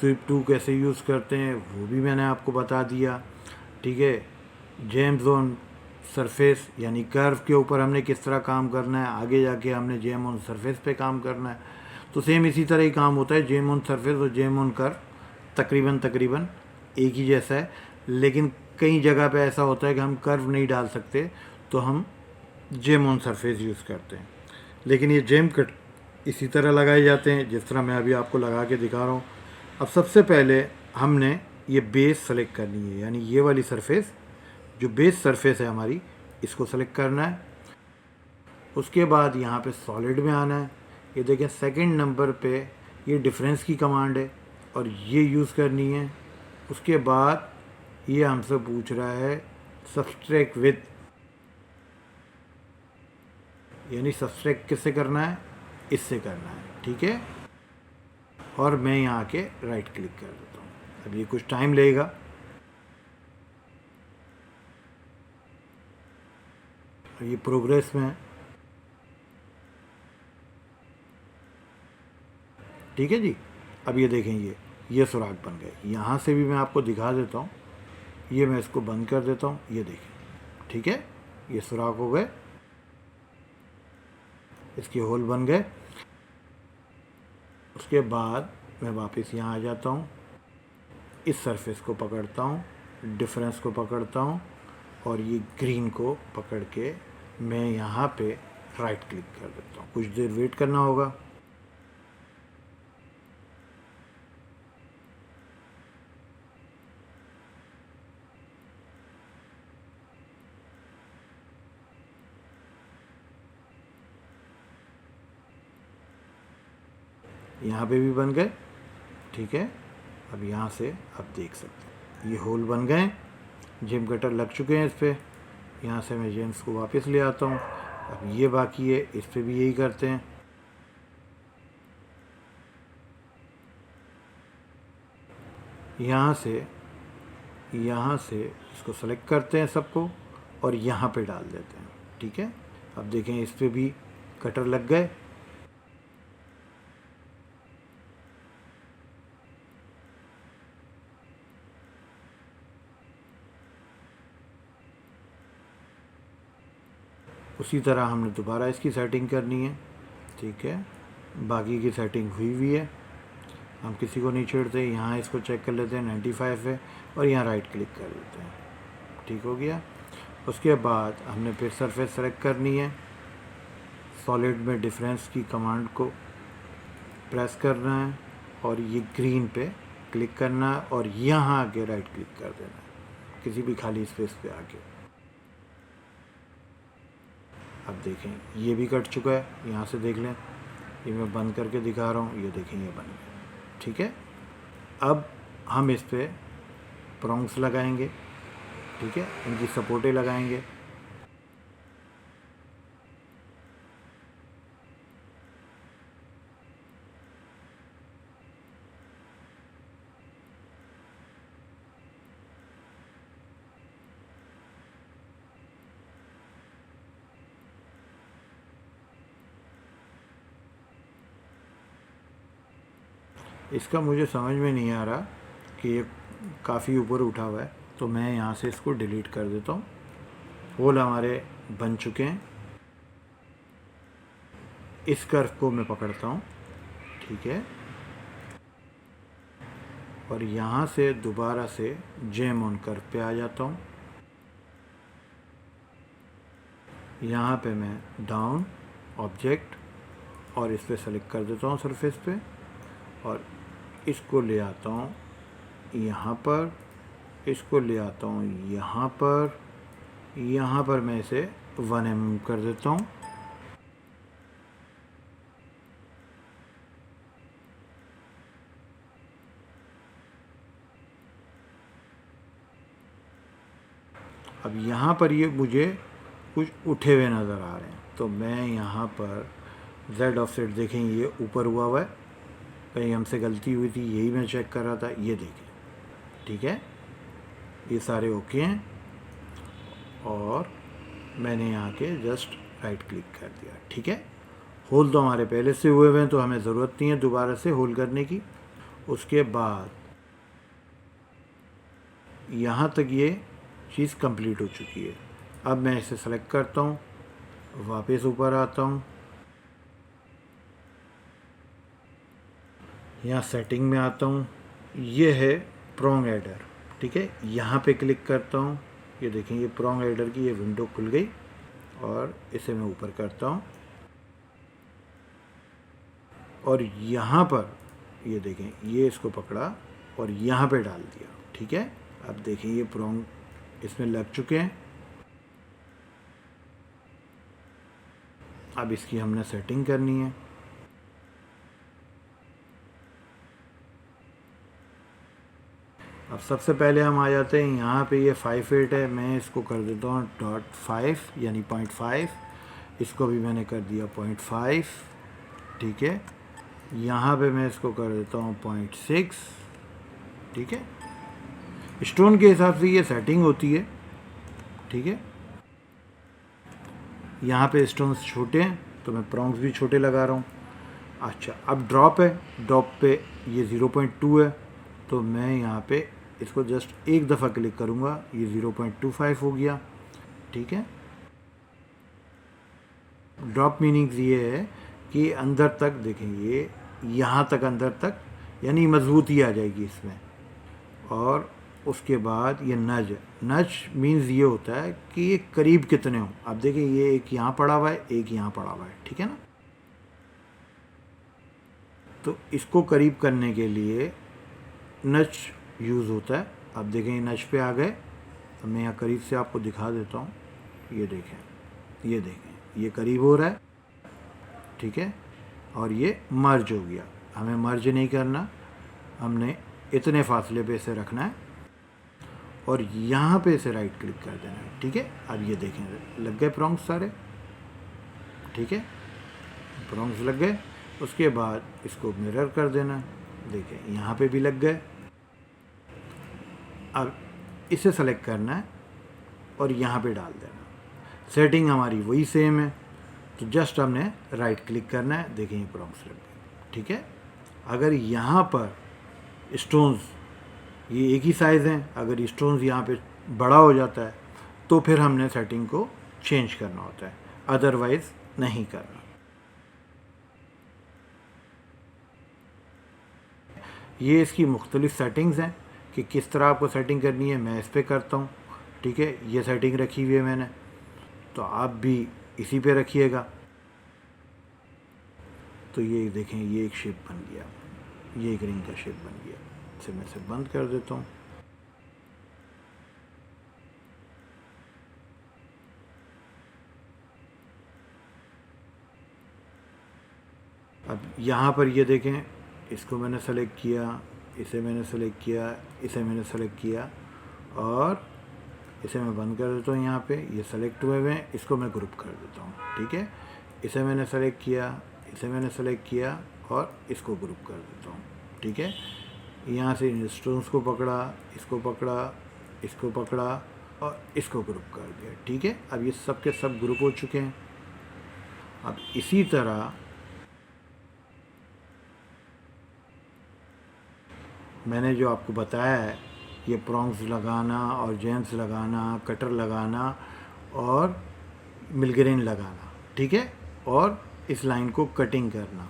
स्वीप 2 कैसे यूज़ करते हैं वो भी मैंने आपको बता दिया। ठीक है, जेम जोन सरफेस यानी कर्व के ऊपर हमने किस तरह काम करना है, आगे जाके हमने जेम ऑन सरफेस पे काम करना है। तो सेम इसी तरह ही काम होता है, जेम ऑन सरफेस और जेम ऑन कर्व तकरीबन एक ही जैसा है, लेकिन कई जगह पे ऐसा होता है कि हम कर्व नहीं डाल सकते तो हम जेम ऑन सरफेस यूज़ करते हैं। लेकिन ये जेम कट इसी तरह लगाए जाते हैं जिस तरह मैं अभी आपको लगा के दिखा रहा हूँ। अब सबसे पहले हमने ये बेस सेलेक्ट करनी है, यानी ये वाली सरफेस जो बेस सरफेस है हमारी, इसको सेलेक्ट करना है। उसके बाद यहाँ पे सॉलिड में आना है। ये देखें सेकंड नंबर पे ये डिफरेंस की कमांड है और ये यूज़ करनी है। उसके बाद ये हमसे पूछ रहा है सब्सट्रैक्ट विथ, यानी सब्सट्रैक्ट किससे करना है, इससे करना है, ठीक है। और मैं यहाँ के राइट क्लिक कर देता हूँ। अब ये कुछ टाइम लेगा। ये प्रोग्रेस में है, ठीक है जी। अब ये देखें, ये सुराख बन गए। यहाँ से भी मैं आपको दिखा देता हूँ। ये मैं इसको बंद कर देता हूँ, ये देखें, ठीक है, ये सुराख हो गए, इसके होल बन गए। उसके बाद मैं वापस यहाँ आ जाता हूँ, इस सरफेस को पकड़ता हूँ, डिफरेंस को पकड़ता हूँ और ये ग्रीन को पकड़ के मैं यहाँ पे राइट क्लिक कर देता हूँ। कुछ देर वेट करना होगा। यहाँ पे भी बन गए, ठीक है। अब यहाँ से आप देख सकते हैं ये होल बन गए, जेम कटर लग चुके हैं इस पर। यहाँ से मैं जेम्स को वापस ले आता हूँ। अब ये बाकी है, इस पर भी यही करते हैं। यहाँ से इसको सेलेक्ट करते हैं सबको और यहाँ पे डाल देते हैं, ठीक है। अब देखें इस पर भी कटर लग गए। उसी तरह हमने दोबारा इसकी सेटिंग करनी है, ठीक है। बाकी की सेटिंग हुई है, हम किसी को नहीं छेड़ते। यहाँ इसको चेक कर लेते हैं, 95 है, और यहाँ राइट क्लिक कर देते हैं, ठीक हो गया। उसके बाद हमने फिर सरफेस सेलेक्ट करनी है, सॉलिड में डिफरेंस की कमांड को प्रेस करना है और ये ग्रीन पे क्लिक करना है और यहाँ आके राइट क्लिक कर देना है किसी भी खाली स्पेस पे आके। अब देखें ये भी कट चुका है, यहाँ से देख लें, ये मैं बंद करके दिखा रहा हूँ, ये देखें ये बन गया, ठीक है। अब हम इस पर प्रॉन्ग्स लगाएंगे, ठीक है, इनकी सपोर्टें लगाएंगे। इसका मुझे समझ में नहीं आ रहा कि ये काफ़ी ऊपर उठा हुआ है, तो मैं यहाँ से इसको डिलीट कर देता हूँ। होल हमारे बन चुके हैं। इस कर्व को मैं पकड़ता हूँ, ठीक है, और यहाँ से दोबारा से जेम ऑन कर्व पे आ जाता हूँ। यहाँ पे मैं डाउन ऑब्जेक्ट और इस पर सेलेक्ट कर देता हूँ सरफेस पे और इसको ले आता हूँ यहाँ पर, इसको ले आता हूँ यहाँ पर मैं इसे 1 mm कर देता हूँ। अब यहाँ पर ये मुझे कुछ उठे हुए नज़र आ रहे हैं, तो मैं यहाँ पर Z ऑफसेट देखें ये ऊपर हुआ है, कहीं हमसे गलती हुई थी, यही मैं चेक कर रहा था। ये देखें, ठीक है, ये सारे ओके हैं और मैंने यहाँ के जस्ट राइट क्लिक कर दिया, ठीक है। होल तो हमारे पहले से हुए हैं तो हमें ज़रूरत नहीं है दोबारा से होल करने की। उसके बाद यहाँ तक ये चीज़ कंप्लीट हो चुकी है। अब मैं इसे सेलेक्ट करता हूँ, वापस ऊपर आता हूँ, यहाँ सेटिंग में आता हूँ, ये है प्रॉन्ग एडर, ठीक है। यहाँ पे क्लिक करता हूँ, ये देखें ये प्रॉन्ग एडर की ये विंडो खुल गई और इसे मैं ऊपर करता हूँ और यहाँ पर ये देखें ये इसको पकड़ा और यहाँ पे डाल दिया, ठीक है। अब देखें ये प्रॉन्ग इसमें लग चुके हैं। अब इसकी हमने सेटिंग करनी है। अब सबसे पहले हम आ जाते हैं यहाँ पे, ये 5.8 है, मैं इसको कर देता हूँ .5 यानी 0.5, इसको भी मैंने कर दिया 0.5, ठीक है। यहाँ पे मैं इसको कर देता हूँ 0.6, ठीक है। स्टोन के हिसाब से ये सेटिंग होती है, ठीक है। यहाँ पे स्टोन्स छोटे हैं तो मैं प्रॉन्ग्स भी छोटे लगा रहा हूँ। अच्छा, अब ड्रॉप है, ड्रॉप पे ये 0.2 है तो मैं यहाँ पे इसको जस्ट एक दफ़ा क्लिक करूँगा, ये 0.25 हो गया, ठीक है। ड्रॉप मीनिंग्स ये है कि अंदर तक देखें, ये यहाँ तक अंदर तक यानी मजबूती आ जाएगी इसमें। और उसके बाद ये नज मीन्स ये होता है कि ये करीब कितने हो। आप देखिए ये एक यहाँ पड़ा हुआ है, एक यहाँ पड़ा हुआ है, ठीक है ना। तो इसको करीब करने के लिए नच यूज़ होता है। अब देखें ये नच पे आ गए, अब मैं यहाँ करीब से आपको दिखा देता हूँ। ये देखें, ये देखें ये करीब हो रहा है, ठीक है। और ये मर्ज हो गया। हमें मर्ज नहीं करना, हमने इतने फासले पे इसे रखना है और यहाँ पे इसे राइट क्लिक कर देना है, ठीक है। अब ये देखें लग गए प्रॉन्ग्स सारे, ठीक है, प्रॉन्ग्स लग गए। उसके बाद इसको मिरर कर देना, देखें यहाँ पे भी लग गए। अब इसे सेलेक्ट करना है और यहाँ पे डाल देना। सेटिंग हमारी वही सेम है, तो जस्ट हमने राइट क्लिक करना है, देखें ये प्रॉन्ग्स लग गए, ठीक है। अगर यहाँ पर स्टोन्स ये एक ही साइज़ हैं, अगर स्टोन्स यहाँ पे बड़ा हो जाता है तो फिर हमने सेटिंग को चेंज करना होता है, अदरवाइज़ नहीं करना। ये इसकी मुख्तलिफ सेटिंग्स हैं कि किस तरह आपको सेटिंग करनी है। मैं इस पर करता हूँ, ठीक है। ये सेटिंग रखी हुई है मैंने, तो आप भी इसी पे रखिएगा। तो ये देखें ये एक शेप बन गया, ये एक रिंग का शेप बन गया। इसे मैं इसे बंद कर देता हूँ। अब यहाँ पर ये देखें, इसको मैंने सेलेक्ट किया, इसे मैंने सेलेक्ट किया, इसे मैंने सेलेक्ट किया और इसे मैं बंद कर देता हूँ। यहाँ पे ये सेलेक्ट हुए हुए हैं, इसको मैं ग्रुप कर देता हूँ, ठीक है। इसे मैंने सेलेक्ट किया, इसे मैंने सेलेक्ट किया और इसको ग्रुप कर देता हूँ, ठीक है। यहाँ से इन स्टोन्स को पकड़ा, इसको पकड़ा, इसको पकड़ा और इसको ग्रुप कर दिया, ठीक है। अब ये सब के सब ग्रुप हो चुके हैं। अब इसी तरह मैंने जो आपको बताया है, ये प्रॉन्ग्स लगाना और जेम्स लगाना, कटर लगाना और मिलग्रेन लगाना, ठीक है। और इस लाइन को कटिंग करना,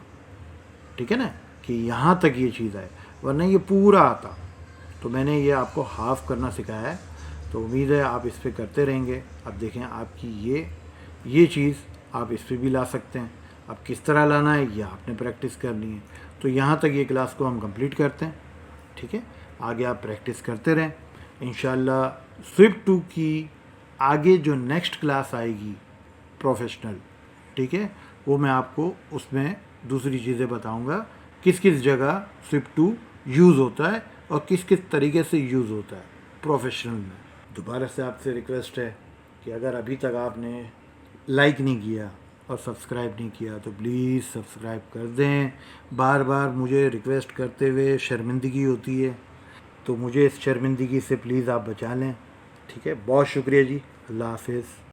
ठीक है ना, कि यहाँ तक ये चीज़ है, वरना ये पूरा आता। तो मैंने ये आपको हाफ़ करना सिखाया है, तो उम्मीद है आप इस पर करते रहेंगे। अब देखें आपकी ये चीज़ आप इस पर भी ला सकते हैं। अब किस तरह लाना है ये आपने प्रैक्टिस करनी है। तो यहाँ तक ये क्लास को हम कंप्लीट करते हैं, ठीक है। आगे आप प्रैक्टिस करते रहें। इंशाल्लाह स्विफ्ट 2 की आगे जो नेक्स्ट क्लास आएगी प्रोफेशनल, ठीक है, वो मैं आपको उसमें दूसरी चीज़ें बताऊंगा, किस किस जगह स्विफ्ट 2 यूज़ होता है और किस किस तरीके से यूज़ होता है प्रोफेशनल में। दोबारा से आपसे रिक्वेस्ट है कि अगर अभी तक आपने लाइक नहीं किया और सब्सक्राइब नहीं किया तो प्लीज़ सब्सक्राइब कर दें। बार बार मुझे रिक्वेस्ट करते हुए शर्मिंदगी होती है, तो मुझे इस शर्मिंदगी से प्लीज़ आप बचा लें, ठीक है। बहुत शुक्रिया जी, अल्लाह हाफिज़।